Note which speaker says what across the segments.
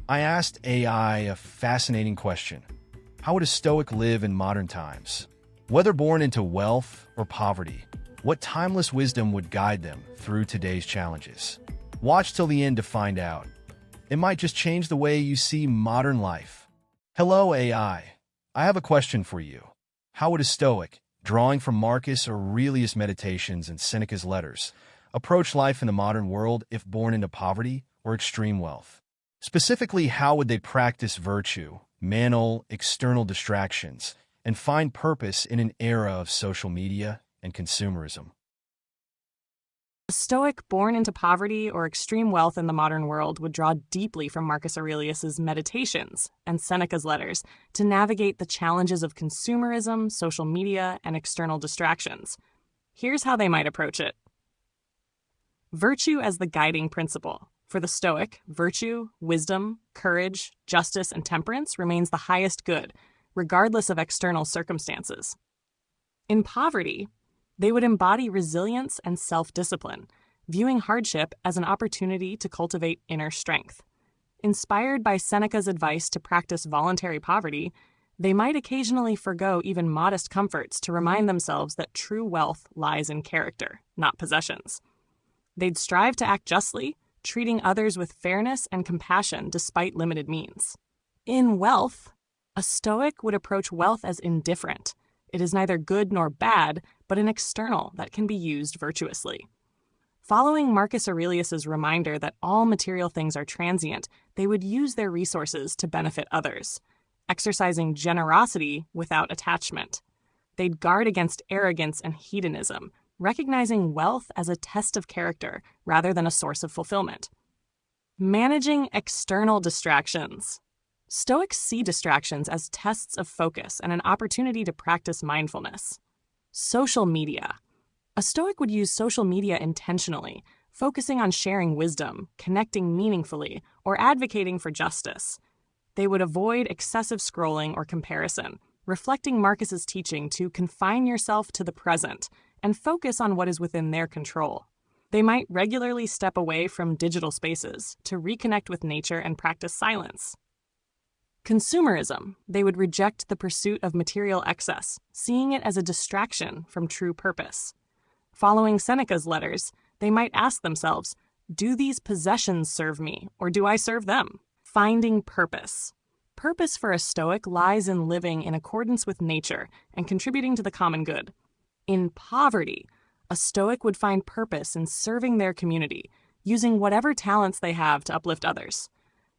Speaker 1: I asked AI a fascinating question. How would a Stoic live in modern times? Whether born into wealth or poverty, what timeless wisdom would guide them through today's challenges? Watch till the end to find out. It might just change the way you see modern life. Hello, AI. I have a question for you. How would a Stoic, drawing from Marcus Aurelius' meditations and Seneca's letters, approach life in the modern world if born into poverty or extreme wealth? Specifically, how would they practice virtue, manage external distractions, and find purpose in an era of social media and consumerism?
Speaker 2: A Stoic born into poverty or extreme wealth in the modern world would draw deeply from Marcus Aurelius' meditations and Seneca's letters to navigate the challenges of consumerism, social media, and external distractions. Here's how they might approach it. Virtue as the guiding principle. For the Stoic, virtue, wisdom, courage, justice, and temperance remains the highest good, regardless of external circumstances. In poverty, they would embody resilience and self-discipline, viewing hardship as an opportunity to cultivate inner strength. Inspired by Seneca's advice to practice voluntary poverty, they might occasionally forgo even modest comforts to remind themselves that true wealth lies in character, not possessions. They'd strive to act justly, treating others with fairness and compassion despite limited means. In wealth, a Stoic would approach wealth as indifferent. It is neither good nor bad, but an external that can be used virtuously. Following Marcus Aurelius' reminder that all material things are transient, they would use their resources to benefit others, exercising generosity without attachment. They'd guard against arrogance and hedonism, recognizing wealth as a test of character rather than a source of fulfillment. Managing external distractions. Stoics see distractions as tests of focus and an opportunity to practice mindfulness. Social media. A Stoic would use social media intentionally, focusing on sharing wisdom, connecting meaningfully, or advocating for justice. They would avoid excessive scrolling or comparison, reflecting Marcus's teaching to confine yourself to the present and focus on what is within their control. They might regularly step away from digital spaces to reconnect with nature and practice silence. Consumerism. They would reject the pursuit of material excess, seeing it as a distraction from true purpose. Following Seneca's letters, they might ask themselves, do these possessions serve me, or do I serve them? Finding purpose. Purpose for a Stoic lies in living in accordance with nature and contributing to the common good. In poverty, a Stoic would find purpose in serving their community, using whatever talents they have to uplift others.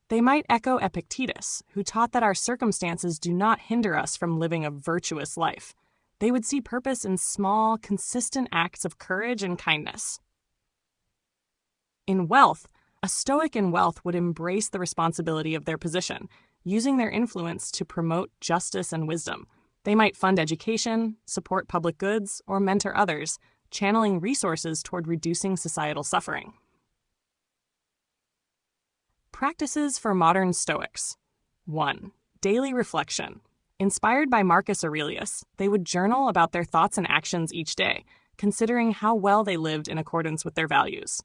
Speaker 2: They might echo Epictetus, who taught that our circumstances do not hinder us from living a virtuous life. They would see purpose in small, consistent acts of courage and kindness. In wealth, a Stoic in wealth would embrace the responsibility of their position, using their influence to promote justice and wisdom. They might fund education, support public goods, or mentor others, channeling resources toward reducing societal suffering. Practices for modern Stoics. 1. Daily reflection. Inspired by Marcus Aurelius, they would journal about their thoughts and actions each day, considering how well they lived in accordance with their values.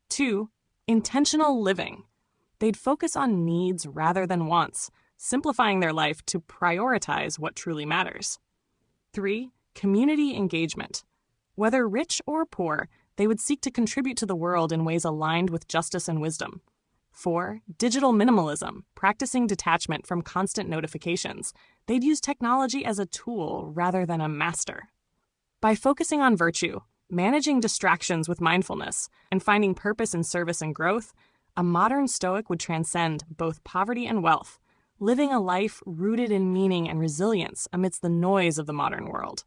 Speaker 2: 2. Intentional living. They'd focus on needs rather than wants, simplifying their life to prioritize what truly matters. 3. Community engagement. Whether rich or poor, they would seek to contribute to the world in ways aligned with justice and wisdom. 4. Digital minimalism, practicing detachment from constant notifications. They'd use technology as a tool rather than a master. By focusing on virtue, managing distractions with mindfulness, and finding purpose in service and growth, a modern Stoic would transcend both poverty and wealth, living a life rooted in meaning and resilience amidst the noise of the modern world.